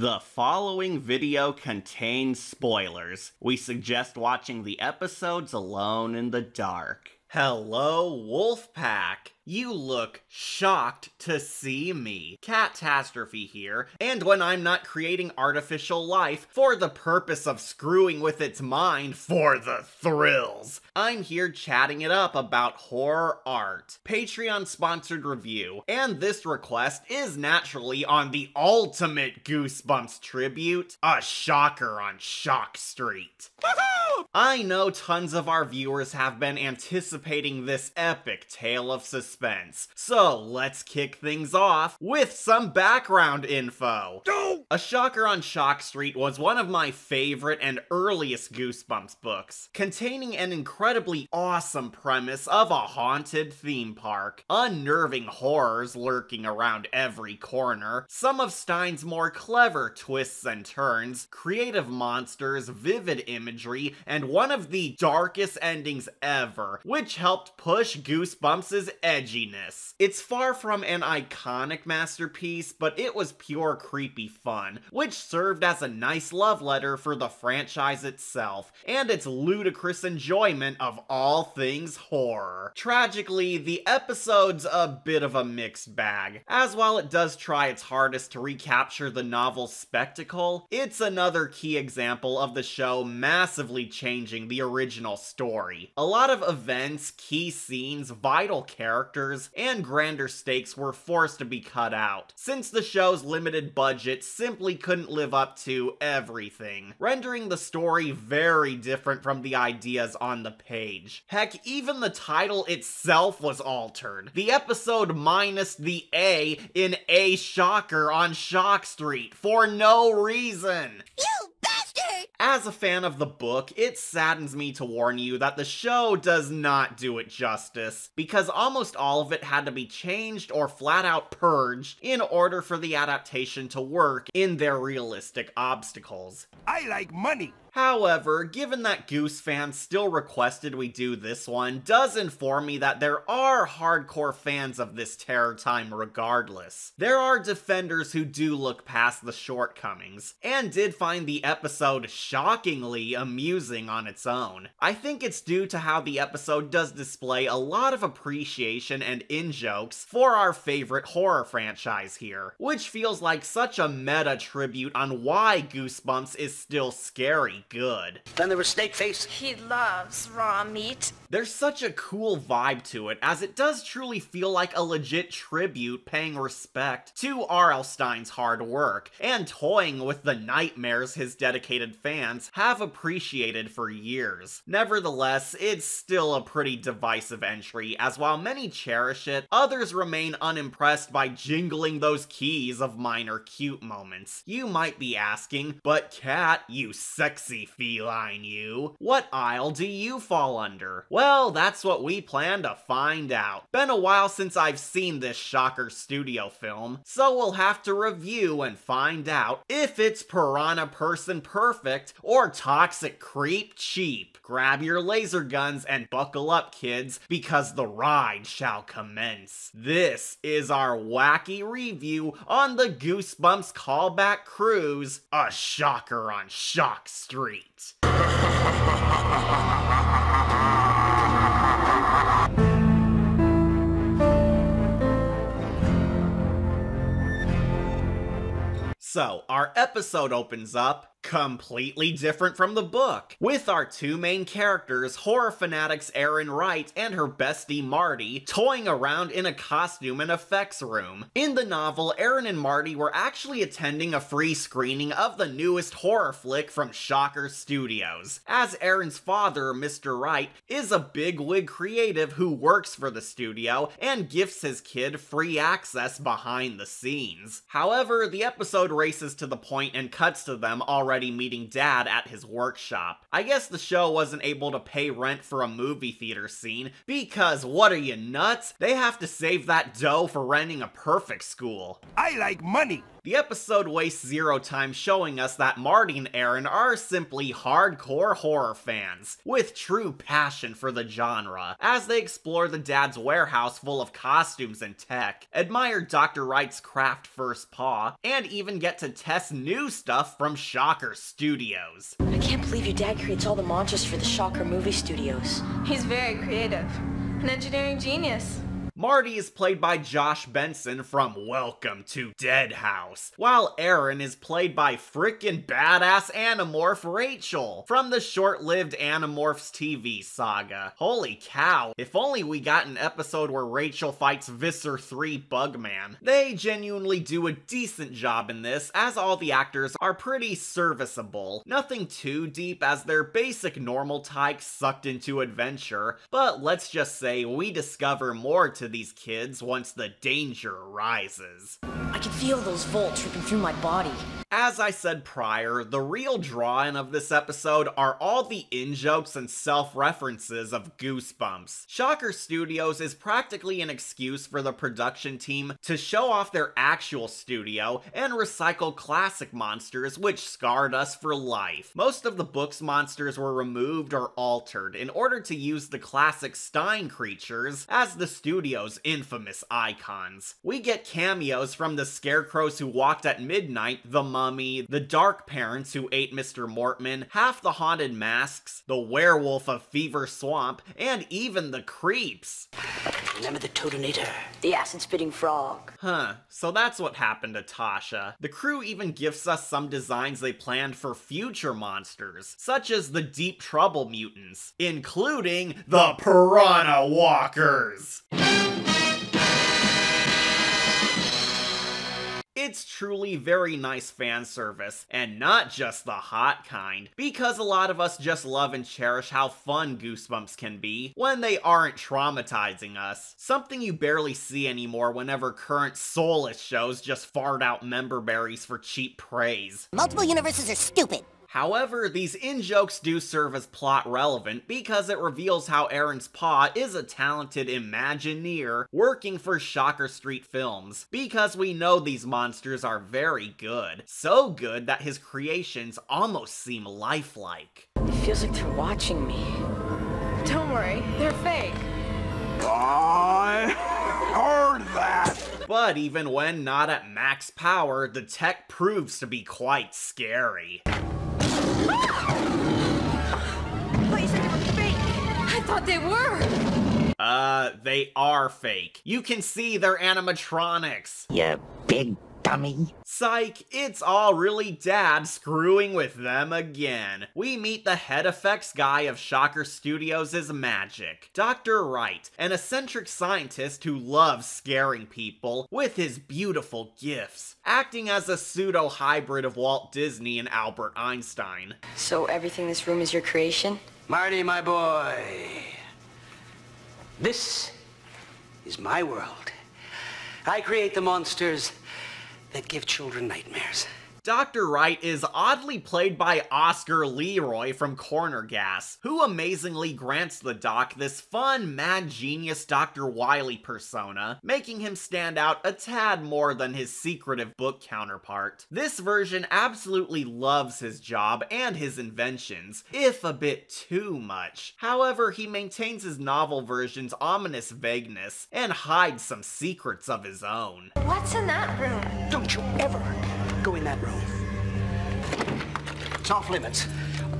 The following video contains spoilers. We suggest watching the episodes alone in the dark. Hello, Wolfpack! You look shocked to see me. Catastrophe here, and when I'm not creating artificial life for the purpose of screwing with its mind for the thrills, I'm here chatting it up about horror art. Patreon-sponsored review, and this request is naturally on the ultimate Goosebumps tribute, a shocker on Shock Street. I know tons of our viewers have been anticipating this epic tale of suspense. So let's kick things off with some background info. A Shocker on Shock Street was one of my favorite and earliest Goosebumps books, containing an incredibly awesome premise of a haunted theme park, unnerving horrors lurking around every corner, some of Stine's more clever twists and turns, creative monsters, vivid imagery, and one of the darkest endings ever, which helped push Goosebumps' edginess. It's far from an iconic masterpiece, but it was pure creepy fun, which served as a nice love letter for the franchise itself, and its ludicrous enjoyment of all things horror. Tragically, the episode's a bit of a mixed bag, as while it does try its hardest to recapture the novel's spectacle, it's another key example of the show massively changing the original story. A lot of events, key scenes, vital characters, and grander stakes were forced to be cut out, since the show's limited budget simply couldn't live up to everything, rendering the story very different from the ideas on the page. Heck, even the title itself was altered. The episode minus the A in A Shocker on Shock Street for no reason. You bastard! As a fan of the book, it saddens me to warn you that the show does not do it justice, because almost all of it had to be changed or flat out purged in order for the adaptation to work in their realistic obstacles. I like money! However, given that Goose fans still requested we do this one, does inform me that there are hardcore fans of this terror time regardless. There are defenders who do look past the shortcomings, and did find the episode shockingly amusing on its own. I think it's due to how the episode does display a lot of appreciation and in-jokes for our favorite horror franchise here, which feels like such a meta tribute on why Goosebumps is still scary good. Then there was Snakeface. He loves raw meat. There's such a cool vibe to it, as it does truly feel like a legit tribute paying respect to R.L. Stine's hard work, and toying with the nightmares his dedicated fans have appreciated for years. Nevertheless, it's still a pretty divisive entry, as while many cherish it, others remain unimpressed by jingling those keys of minor cute moments. You might be asking, but Cat, you sexy feline you, what aisle do you fall under? Well, that's what we plan to find out. Been a while since I've seen this Shocker studio film, so we'll have to review and find out if it's piranha person perfect or toxic creep cheap. Grab your laser guns and buckle up, kids, because the ride shall commence. This is our wacky review on the Goosebumps callback cruise, a Shocker on Shock Street. So, our episode opens up completely different from the book, with our two main characters, horror fanatics Erin Wright and her bestie Marty, toying around in a costume and effects room. In the novel, Erin and Marty were actually attending a free screening of the newest horror flick from Shocker Studios, as Erin's father, Mr. Wright, is a bigwig creative who works for the studio and gifts his kid free access behind the scenes. However, the episode races to the point and cuts to them already already meeting Dad at his workshop. I guess the show wasn't able to pay rent for a movie theater scene, because what are you, nuts? They have to save that dough for renting a perfect school. I like money. The episode wastes zero time showing us that Marty and Aaron are simply hardcore horror fans, with true passion for the genre, as they explore the dad's warehouse full of costumes and tech, admire Dr. Wright's craft first paw, and even get to test new stuff from Shocker Studios. I can't believe your dad creates all the monsters for the Shocker movie studios. He's very creative. An engineering genius. Marty is played by Josh Benson from Welcome to Dead House, while Aaron is played by frickin' badass Animorph Rachel from the short-lived Animorphs TV saga. Holy cow, if only we got an episode where Rachel fights Visser 3 Bugman. They genuinely do a decent job in this, as all the actors are pretty serviceable. Nothing too deep, as they're basic normal tykes sucked into adventure, but let's just say we discover more to these kids once the danger arises. I can feel those volts ripping through my body. As I said prior, the real draw-in of this episode are all the in-jokes and self-references of Goosebumps. Shocker Studios is practically an excuse for the production team to show off their actual studio and recycle classic monsters which scarred us for life. Most of the book's monsters were removed or altered in order to use the classic Stine creatures as the studio's infamous icons. We get cameos from the scarecrows who walked at midnight, the Mummy, the Dark Parents who ate Mr. Mortman, half the Haunted Masks, the Werewolf of Fever Swamp, and even the Creeps. Remember the Totinator, the acid-spitting frog. Huh, so that's what happened to Tasha. The crew even gives us some designs they planned for future monsters, such as the Deep Trouble mutants, including the Piranha Walkers. It's truly very nice fan service, and not just the hot kind, because a lot of us just love and cherish how fun Goosebumps can be when they aren't traumatizing us. Something you barely see anymore whenever current soulless shows just fart out member berries for cheap praise. Multiple universes are stupid. However, these in-jokes do serve as plot relevant because it reveals how Aaron's paw is a talented Imagineer working for Shocker Street Films, because we know these monsters are very good. So good that his creations almost seem lifelike. It feels like they're watching me. Don't worry, they're fake. I heard that. But even when not at max power, the tech proves to be quite scary. Please, they were fake. I thought they were. They are fake. You can see they're animatronics. You big dummy. Psych, it's all really Dad screwing with them again. We meet the head effects guy of Shocker Studios' magic, Dr. Wright, an eccentric scientist who loves scaring people with his beautiful gifts, acting as a pseudo-hybrid of Walt Disney and Albert Einstein. So everything in this room is your creation? Marty, my boy, this is my world. I create the monsters that give children nightmares. Dr. Wright is oddly played by Oscar Leroy from Corner Gas, who amazingly grants the doc this fun, mad genius Dr. Wily persona, making him stand out a tad more than his secretive book counterpart. This version absolutely loves his job and his inventions, if a bit too much. However, he maintains his novel version's ominous vagueness and hides some secrets of his own. What's in that room? Don't you ever go in that room. It's off limits.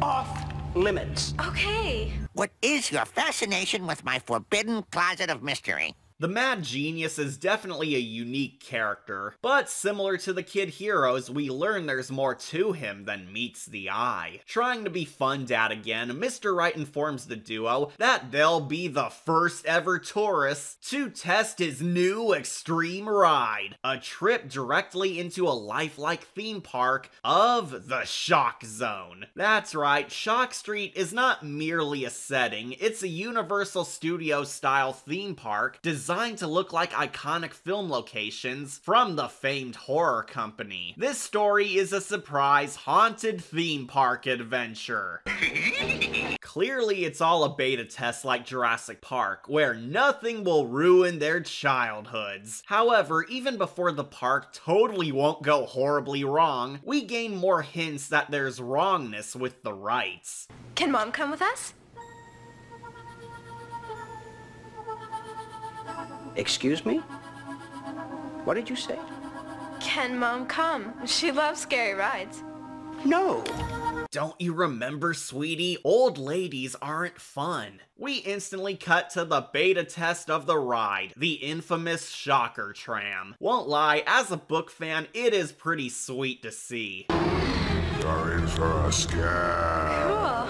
Off limits. Okay. What is your fascination with my forbidden closet of mystery? The Mad Genius is definitely a unique character, but similar to the kid heroes, we learn there's more to him than meets the eye. Trying to be fun dad again, Mr. Wright informs the duo that they'll be the first ever tourists to test his new extreme ride, a trip directly into a lifelike theme park of the Shock Zone. That's right, Shock Street is not merely a setting, it's a Universal Studios style theme park designed designed to look like iconic film locations from the famed horror company. This story is a surprise haunted theme park adventure. Clearly, it's all a beta test like Jurassic Park, where nothing will ruin their childhoods. However, even before the park totally won't go horribly wrong, we gain more hints that there's wrongness with the rides. Can Mom come with us? Excuse me? What did you say? Can Mom come? She loves scary rides. No. Don't you remember, sweetie? Old ladies aren't fun. We instantly cut to the beta test of the ride, the infamous Shocker Tram. Won't lie, as a book fan, it is pretty sweet to see. You're in for a scare. Cool.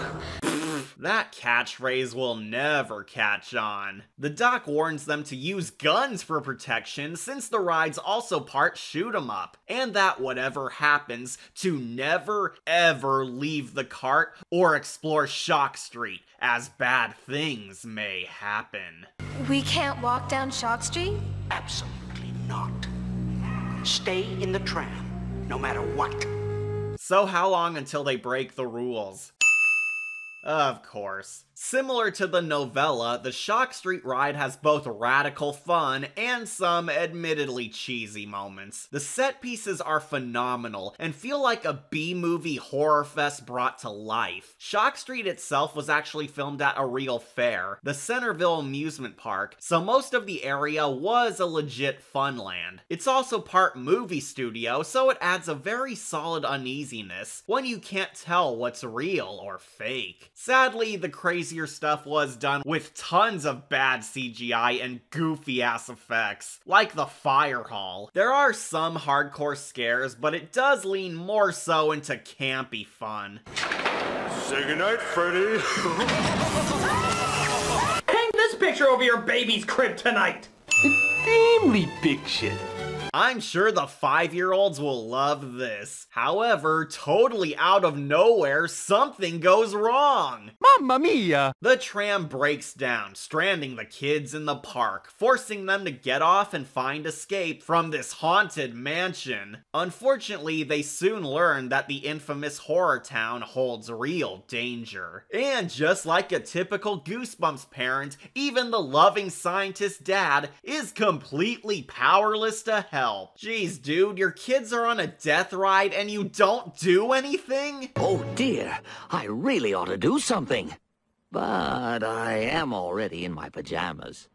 That catchphrase will never catch on. The doc warns them to use guns for protection since the ride's also part shoot 'em up, and that whatever happens, to never ever leave the cart or explore Shock Street, as bad things may happen. We can't walk down Shock Street? Absolutely not. Stay in the tram, no matter what. So how long until they break the rules? Of course. Similar to the novella, the Shock Street ride has both radical fun and some admittedly cheesy moments. The set pieces are phenomenal and feel like a B-movie horror fest brought to life. Shock Street itself was actually filmed at a real fair, the Centerville Amusement Park, so most of the area was a legit funland. It's also part movie studio, so it adds a very solid uneasiness when you can't tell what's real or fake. Sadly, the crazier stuff was done with tons of bad CGI and goofy ass effects, like the fire hall. There are some hardcore scares, but it does lean more so into campy fun. Say goodnight, Freddy. Hang this picture over your baby's crib tonight. Family picture. I'm sure the 5-year-olds will love this. However, totally out of nowhere, something goes wrong. Mamma mia! The tram breaks down, stranding the kids in the park, forcing them to get off and find escape from this haunted mansion. Unfortunately, they soon learn that the infamous horror town holds real danger. And just like a typical Goosebumps parent, even the loving scientist dad is completely powerless to help. Jeez, dude, your kids are on a death ride and you don't do anything? Oh dear, I really ought to do something. But I am already in my pajamas.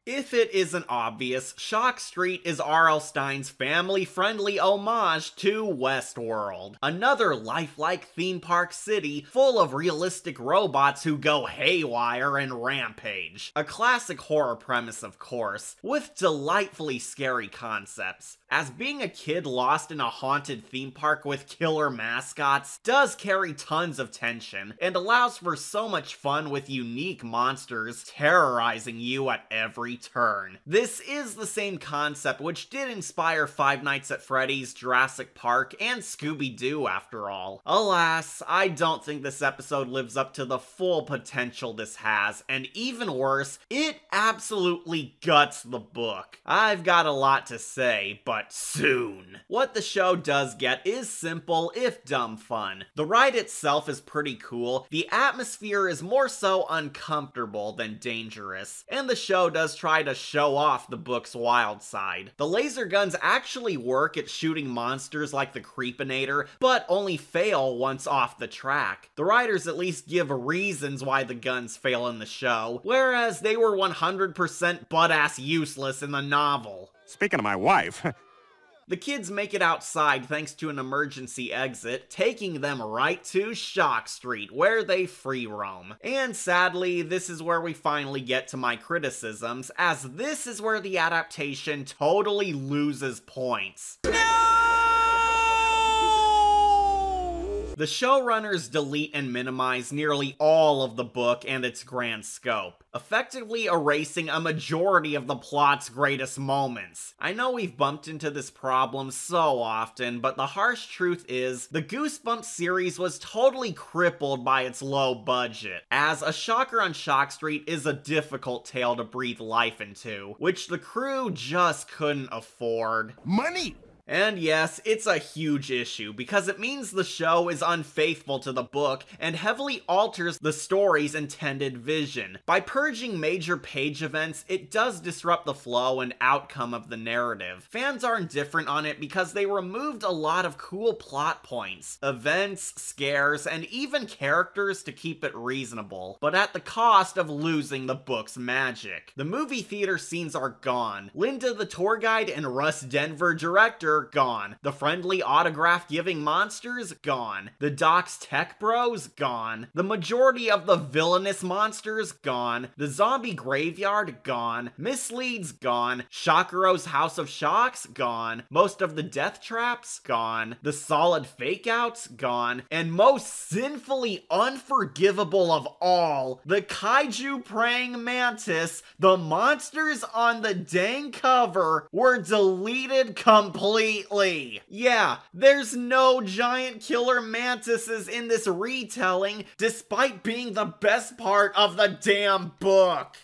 If it isn't obvious, Shock Street is R.L. Stine's family-friendly homage to Westworld, another lifelike theme park city full of realistic robots who go haywire and rampage. A classic horror premise, of course, with delightfully scary concepts, as being a kid lost in a haunted theme park with killer mascots does carry tons of tension and allows for so much fun with unique monsters terrorizing you at every turn. This is the same concept which did inspire Five Nights at Freddy's, Jurassic Park, and Scooby-Doo after all. Alas, I don't think this episode lives up to the full potential this has, and even worse, it absolutely guts the book. I've got a lot to say, but soon. What the show does get is simple, if dumb fun. The ride itself is pretty cool, the atmosphere is more so uncomfortable than dangerous, and the show does try to show off the book's wild side. The laser guns actually work at shooting monsters like the Creepinator, but only fail once off the track. The writers at least give reasons why the guns fail in the show, whereas they were 100% butt-ass useless in the novel. Speaking of my wife, The kids make it outside thanks to an emergency exit, taking them right to Shock Street, where they free roam. And sadly, this is where we finally get to my criticisms, as this is where the adaptation totally loses points. The showrunners delete and minimize nearly all of the book and its grand scope, effectively erasing a majority of the plot's greatest moments. I know we've bumped into this problem so often, but the harsh truth is, the Goosebumps series was totally crippled by its low budget, as A Shocker on Shock Street is a difficult tale to breathe life into, which the crew just couldn't afford. Money! And yes, it's a huge issue, because it means the show is unfaithful to the book and heavily alters the story's intended vision. By purging major page events, it does disrupt the flow and outcome of the narrative. Fans are indifferent on it because they removed a lot of cool plot points, events, scares, and even characters to keep it reasonable, but at the cost of losing the book's magic. The movie theater scenes are gone. Linda the tour guide and Russ Denver director gone. The friendly autograph-giving monsters, gone. The Doc's tech bros, gone. The majority of the villainous monsters, gone. The zombie graveyard, gone. Misleads, gone. Shockero's House of Shocks, gone. Most of the death traps, gone. The solid fake-outs, gone. And most sinfully unforgivable of all, the kaiju praying mantis, the monsters on the dang cover, were deleted completely. Yeah, there's no giant killer mantises in this retelling, despite being the best part of the damn book.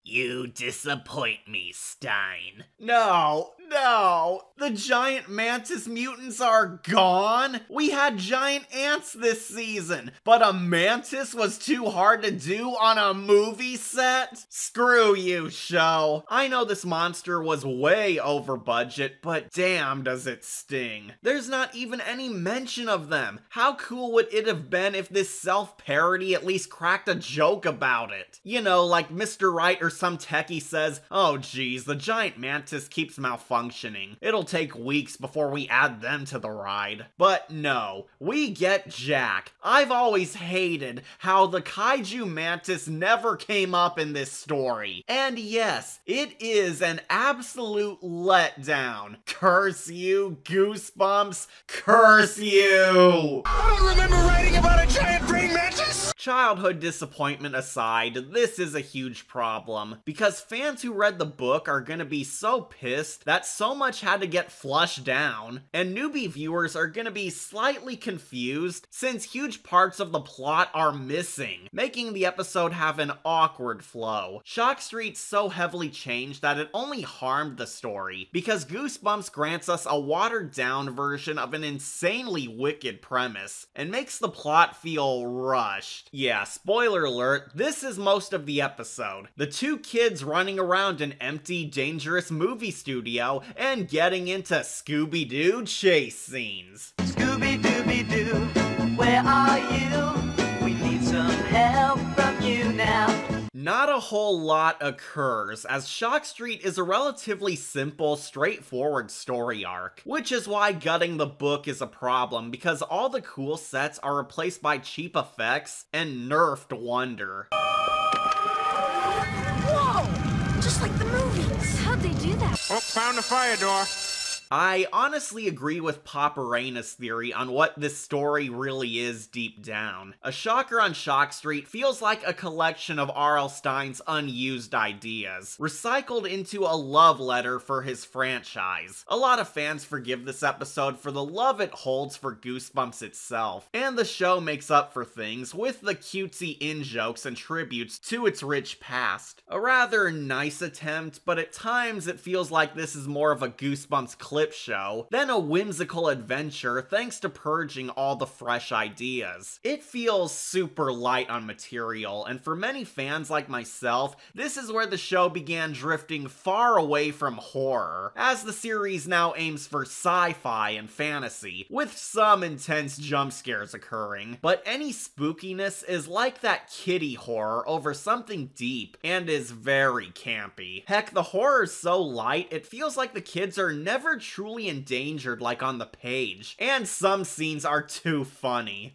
You disappoint me, Stine. No, the giant mantis mutants are gone? We had giant ants this season, but a mantis was too hard to do on a movie set? Screw you, show. I know this monster was way over budget, but damn does it sting. There's not even any mention of them. How cool would it have been if this self-parody at least cracked a joke about it? You know, like Mr. Right or some techie says, oh geez, the giant mantis keeps malfunctioning. It'll take weeks before we add them to the ride. But no, we get Jack. I've always hated how the kaiju mantis never came up in this story. And yes, it is an absolute letdown. Curse you, Goosebumps. Curse you! I don't remember writing about a giant praying mantis! Childhood disappointment aside, this is a huge problem, because fans who read the book are gonna be so pissed that so much had to get flushed down, and newbie viewers are gonna be slightly confused since huge parts of the plot are missing, making the episode have an awkward flow. Shock Street's so heavily changed that it only harmed the story, because Goosebumps grants us a watered down version of an insanely wicked premise, and makes the plot feel rushed. Yeah, spoiler alert, this is most of the episode. The two kids running around an empty, dangerous movie studio and getting into Scooby-Doo chase scenes. Scooby-Dooby-Doo, where are you? We need some help from you now. Not a whole lot occurs, as Shock Street is a relatively simple, straightforward story arc, which is why gutting the book is a problem, because all the cool sets are replaced by cheap effects and nerfed wonder. Whoa! Just like the movies. How'd they do that? Oh, found the fire door. I honestly agree with Papa Raina's theory on what this story really is deep down. A Shocker on Shock Street feels like a collection of R.L. Stine's unused ideas, recycled into a love letter for his franchise. A lot of fans forgive this episode for the love it holds for Goosebumps itself, and the show makes up for things with the cutesy in-jokes and tributes to its rich past. A rather nice attempt, but at times it feels like this is more of a Goosebumps clip show than a whimsical adventure thanks to purging all the fresh ideas. It feels super light on material, and for many fans like myself, this is where the show began drifting far away from horror, as the series now aims for sci-fi and fantasy, with some intense jump scares occurring, but any spookiness is like that kiddie horror over something deep, and is very campy. Heck, the horror's so light, it feels like the kids are never truly endangered like on the page, and some scenes are too funny.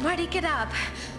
Marty, get up.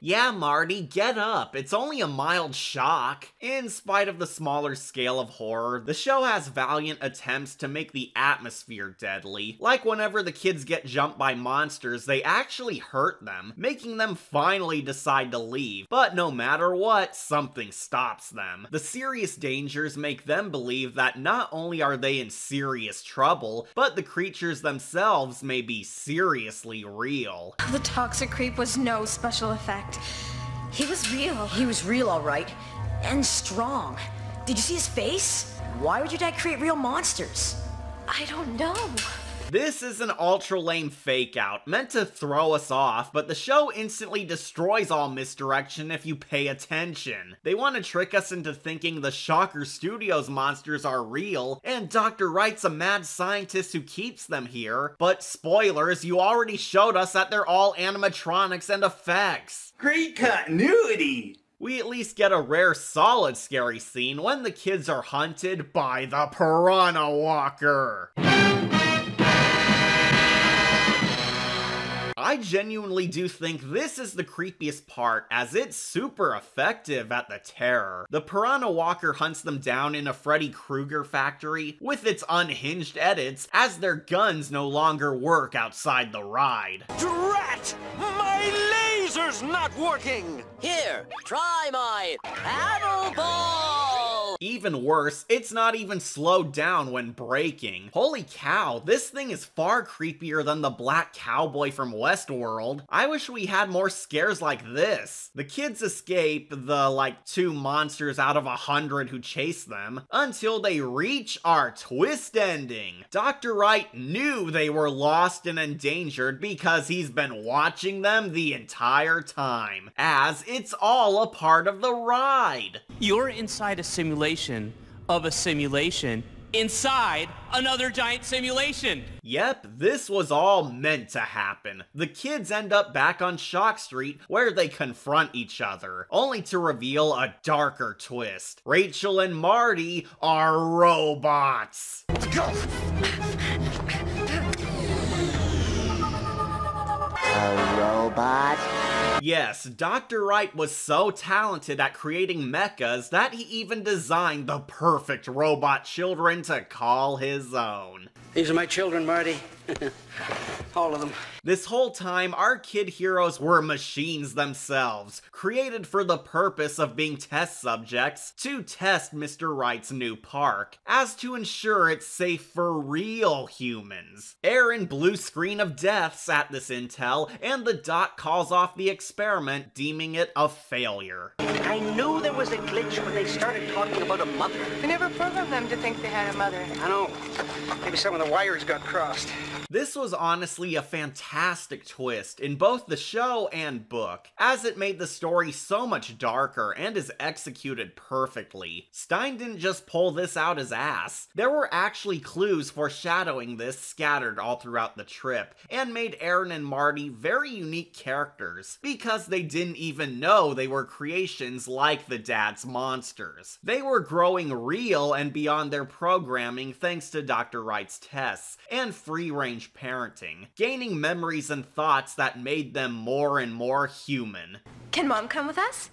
Yeah, Marty, get up. It's only a mild shock. In spite of the smaller scale of horror, the show has valiant attempts to make the atmosphere deadly. Like whenever the kids get jumped by monsters, they actually hurt them, making them finally decide to leave. But no matter what, something stops them. The serious dangers make them believe that not only are they in serious trouble, but the creatures themselves may be seriously real. The toxic creep was no special effect. He was real. He was real, all right. And strong. Did you see his face? Why would your dad create real monsters? I don't know. This is an ultra lame fake out, meant to throw us off, but the show instantly destroys all misdirection if you pay attention. They want to trick us into thinking the Shocker Studios monsters are real, and Dr. Wright's a mad scientist who keeps them here, but spoilers, you already showed us that they're all animatronics and effects. Great continuity! We at least get a rare solid scary scene when the kids are hunted by the Piranha Walker. I genuinely do think this is the creepiest part, as it's super effective at the terror. The Piranha Walker hunts them down in a Freddy Krueger factory with its unhinged edits, as their guns no longer work outside the ride. Drat! My laser's not working! Here, try my paddle ball! Even worse, it's not even slowed down when braking. Holy cow, this thing is far creepier than the black cowboy from Westworld. I wish we had more scares like this. The kids escape the, 2 monsters out of 100 who chase them, until they reach our twist ending. Dr. Wright knew they were lost and endangered because he's been watching them the entire time, as it's all a part of the ride. You're inside a simulation of a simulation inside another giant simulation. Yep, this was all meant to happen. The kids end up back on Shock Street where they confront each other, only to reveal a darker twist. Rachel and Marty are robots. Go! A robot? Yes, Dr. Wright was so talented at creating mechas that he even designed the perfect robot children to call his own. These are my children, Marty. All of them. This whole time, our kid heroes were machines themselves, created for the purpose of being test subjects to test Mr. Wright's new park, as to ensure it's safe for real humans. Aaron blue screen of deaths at this intel, and the doc calls off the experiment, deeming it a failure. I knew there was a glitch when they started talking about a mother. We never programmed them to think they had a mother. I know. Maybe some of the wires got crossed. This was honestly a fantastic twist in both the show and book, as it made the story so much darker and is executed perfectly. Stine didn't just pull this out his ass. There were actually clues foreshadowing this scattered all throughout the trip, and made Aaron and Marty very unique characters, because they didn't even know they were creations like the dad's monsters. They were growing real and beyond their programming thanks to Dr. Wright's tests and free-range parenting, gaining memories and thoughts that made them more and more human. Can Mom come with us?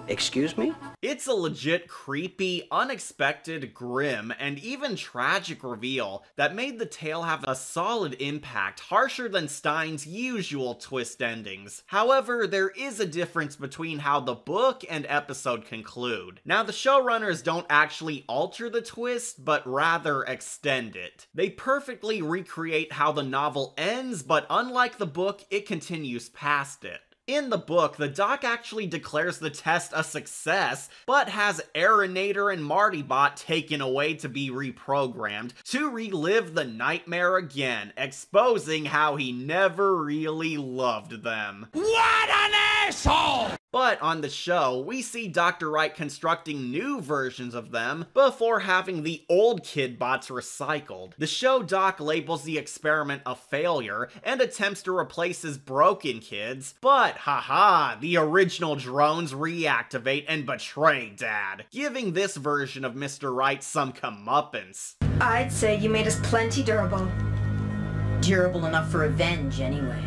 Excuse me? It's a legit creepy, unexpected, grim, and even tragic reveal that made the tale have a solid impact, harsher than Stine's usual twist endings. However, there is a difference between how the book and episode conclude. Now, the showrunners don't actually alter the twist, but rather extend it. They perfectly recreate how the novel ends, but unlike the book, it continues past it. In the book, the doc actually declares the test a success, but has Aaronator and Martybot taken away to be reprogrammed to relive the nightmare again, exposing how he never really loved them. What an asshole! But on the show, we see Dr. Wright constructing new versions of them before having the old Kidbots recycled. The show doc labels the experiment a failure and attempts to replace his broken kids, but haha, the original drones reactivate and betray Dad, giving this version of Mr. Wright some comeuppance. I'd say you made us plenty durable. Durable enough for revenge, anyway.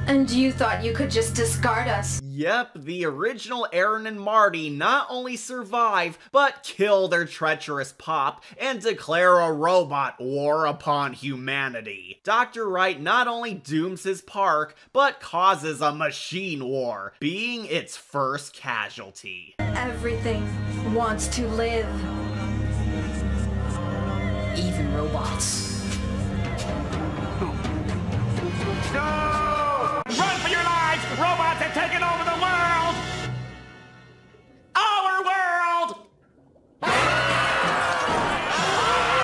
And you thought you could just discard us? Yep, the original Aaron and Marty not only survive, but kill their treacherous Pop and declare a robot war upon humanity. Dr. Wright not only dooms his park, but causes a machine war, being its first casualty. Everything wants to live. Even robots. No! Run for your lives! Robots have taken over the world! Our world!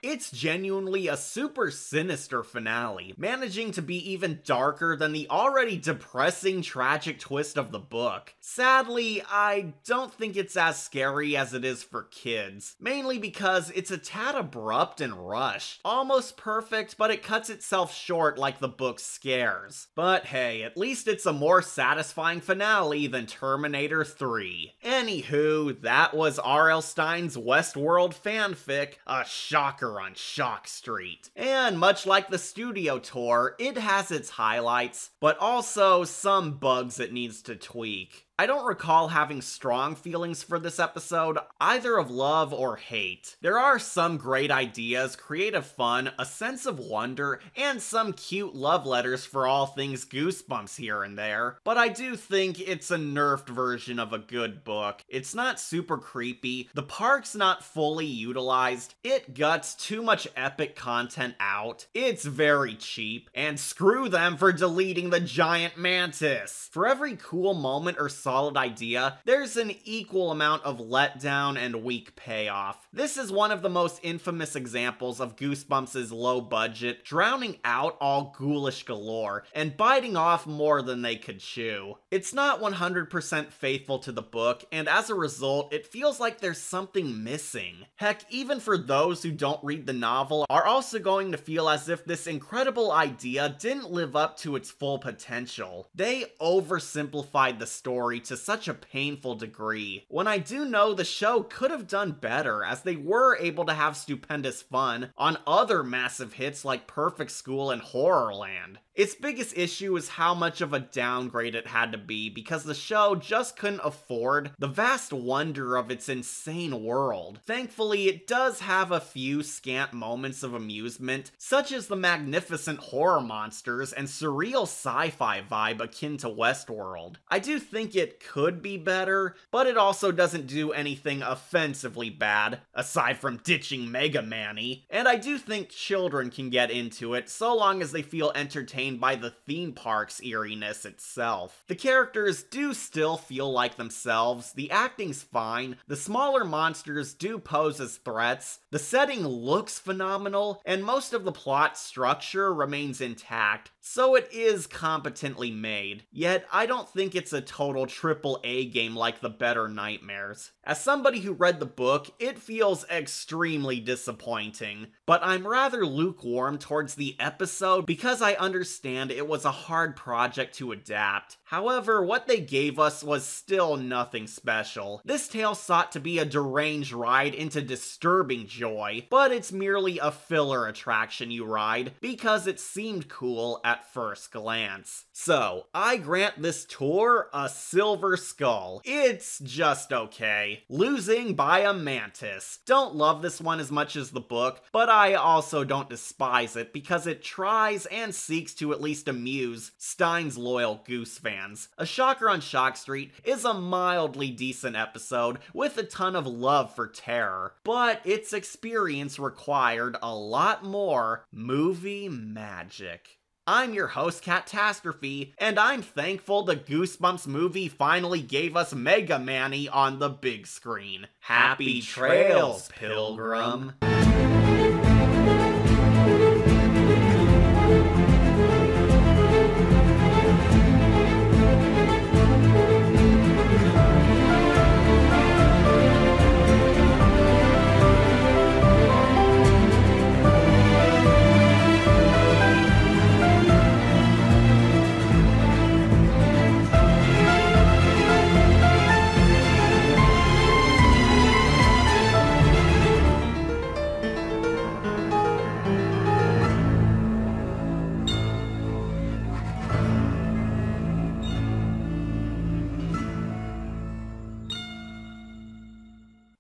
It's genuinely a super sinister finale, managing to be even darker than the already depressing tragic twist of the book. Sadly, I don't think it's as scary as it is for kids, mainly because it's a tad abrupt and rushed. Almost perfect, but it cuts itself short like the book's scares. But hey, at least it's a more satisfying finale than Terminator 3. Anywho, that was R.L. Stine's Westworld fanfic, A Shocker on Shock Street. And much like the studio tour, it has its highlights, but also some bugs it needs to tweak. I don't recall having strong feelings for this episode, either of love or hate. There are some great ideas, creative fun, a sense of wonder, and some cute love letters for all things Goosebumps here and there, but I do think it's a nerfed version of a good book. It's not super creepy, the park's not fully utilized, it guts too much epic content out, it's very cheap, and screw them for deleting the giant mantis. For every cool moment or solid idea, there's an equal amount of letdown and weak payoff. This is one of the most infamous examples of Goosebumps' low budget, drowning out all ghoulish galore, and biting off more than they could chew. It's not 100% faithful to the book, and as a result, it feels like there's something missing. Heck, even for those who don't read the novel, are also going to feel as if this incredible idea didn't live up to its full potential. They oversimplified the story to such a painful degree, when I do know the show could have done better, as they were able to have stupendous fun on other massive hits like Perfect School and Horrorland. Its biggest issue is how much of a downgrade it had to be, because the show just couldn't afford the vast wonder of its insane world. Thankfully, it does have a few scant moments of amusement, such as the magnificent horror monsters and surreal sci-fi vibe akin to Westworld. I do think it could be better, but it also doesn't do anything offensively bad, aside from ditching Mega Man-y, and I do think children can get into it, so long as they feel entertained by the theme park's eeriness itself. The characters do still feel like themselves, the acting's fine, the smaller monsters do pose as threats, the setting looks phenomenal, and most of the plot structure remains intact, so it is competently made. Yet, I don't think it's a total AAA game like the Better Nightmares. As somebody who read the book, it feels extremely disappointing, but I'm rather lukewarm towards the episode because I understand it was a hard project to adapt. However, what they gave us was still nothing special. This tale sought to be a deranged ride into disturbing joy, but it's merely a filler attraction you ride because it seemed cool at first glance. So, I grant this tour a silver skull. It's just okay. Losing by a mantis. Don't love this one as much as the book, but I also don't despise it because it tries and seeks to at least amuse Stine's loyal Goose fans. A Shocker on Shock Street is a mildly decent episode with a ton of love for terror, but its experience required a lot more movie magic. I'm your host, Catastrophe, and I'm thankful the Goosebumps movie finally gave us Mega Man-y on the big screen. Happy trails, Pilgrim.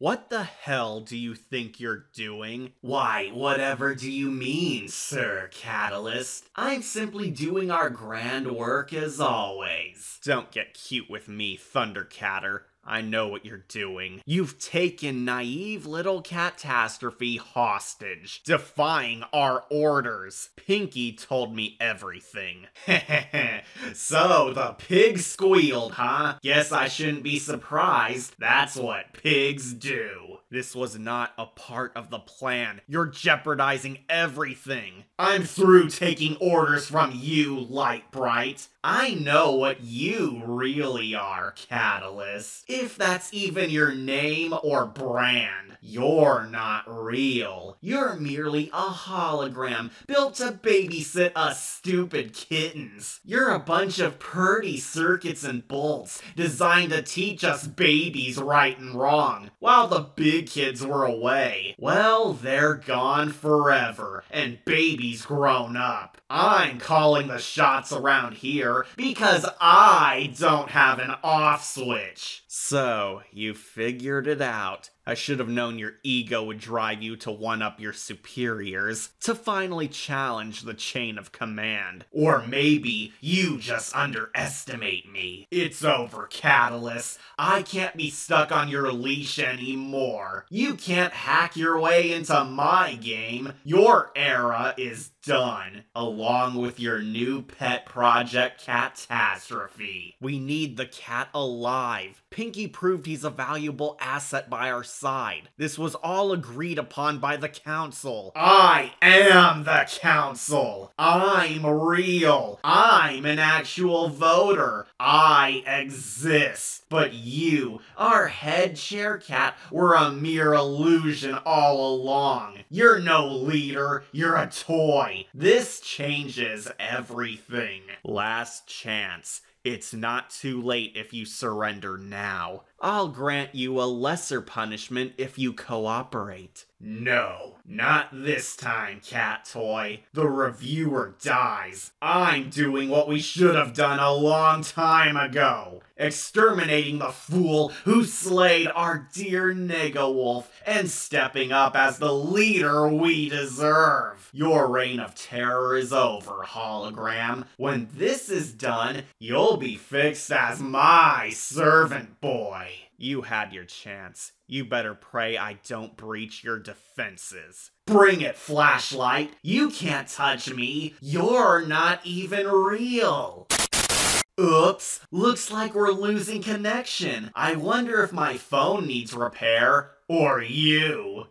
What the hell do you think you're doing? Why, whatever do you mean, Sir Catalyst? I'm simply doing our grand work as always. Don't get cute with me, Thundercatter. I know what you're doing. You've taken naive little Catastrophe hostage, defying our orders. Pinky told me everything. So, the pig squealed, huh? Guess I shouldn't be surprised. That's what pigs do. This was not a part of the plan. You're jeopardizing everything. I'm through taking orders from you, Light Bright. I know what you really are, Catalyst. If that's even your name or brand, you're not real. You're merely a hologram built to babysit us stupid kittens. You're a bunch of purdy circuits and bolts designed to teach us babies right and wrong, while the big kids were away. Well, they're gone forever, and baby's grown up. I'm calling the shots around here because I don't have an off switch. So, you figured it out. I should have known your ego would drive you to one-up your superiors, to finally challenge the chain of command. Or maybe you just underestimate me. It's over, Catalyst. I can't be stuck on your leash anymore. You can't hack your way into my game. Your era is done, along with your new pet project, Catastrophe. We need the cat alive. Pinky proved he's a valuable asset by our side. This was all agreed upon by the council. I am the council. I'm real. I'm an actual voter. I exist. But you, our head chair cat, were a mere illusion all along. You're no leader. You're a toy. This changes everything. Last chance. It's not too late if you surrender now. I'll grant you a lesser punishment if you cooperate. No, not this time, Cat Toy. The reviewer dies. I'm doing what we should have done a long time ago. Exterminating the fool who slayed our dear Negawolf and stepping up as the leader we deserve. Your reign of terror is over, hologram. When this is done, you'll be fixed as my servant boy. You had your chance. You better pray I don't breach your defenses. Bring it, Flashlight! You can't touch me! You're not even real! Oops, looks like we're losing connection. I wonder if my phone needs repair, or you.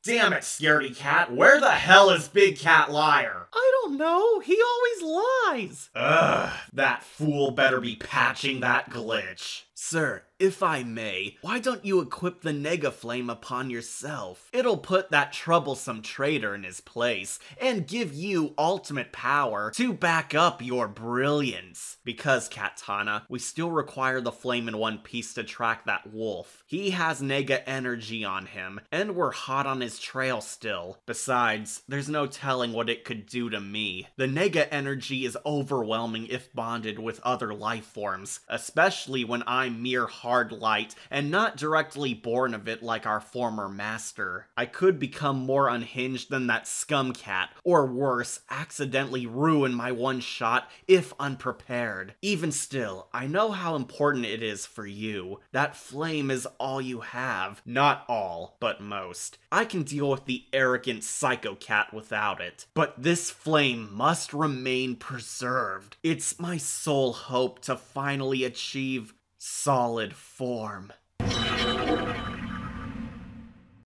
Damn it, Scaredy Cat, where the hell is Big Cat Liar? I don't know, he always lies. Ugh, that fool better be patching that glitch. Sir, if I may, why don't you equip the Nega Flame upon yourself? It'll put that troublesome traitor in his place, and give you ultimate power to back up your brilliance. Because, Katana, we still require the flame in one piece to track that wolf. He has Nega energy on him, and we're hot on his trail still. Besides, there's no telling what it could do to me. The Nega energy is overwhelming if bonded with other life forms, especially when I'm mere hard light and not directly born of it like our former master. I could become more unhinged than that scum cat, or worse, accidentally ruin my one shot if unprepared. Even still, I know how important it is for you. That flame is all you have. Not all, but most. I can deal with the arrogant psycho cat without it. But this flame must remain preserved. It's my sole hope to finally achieve solid form.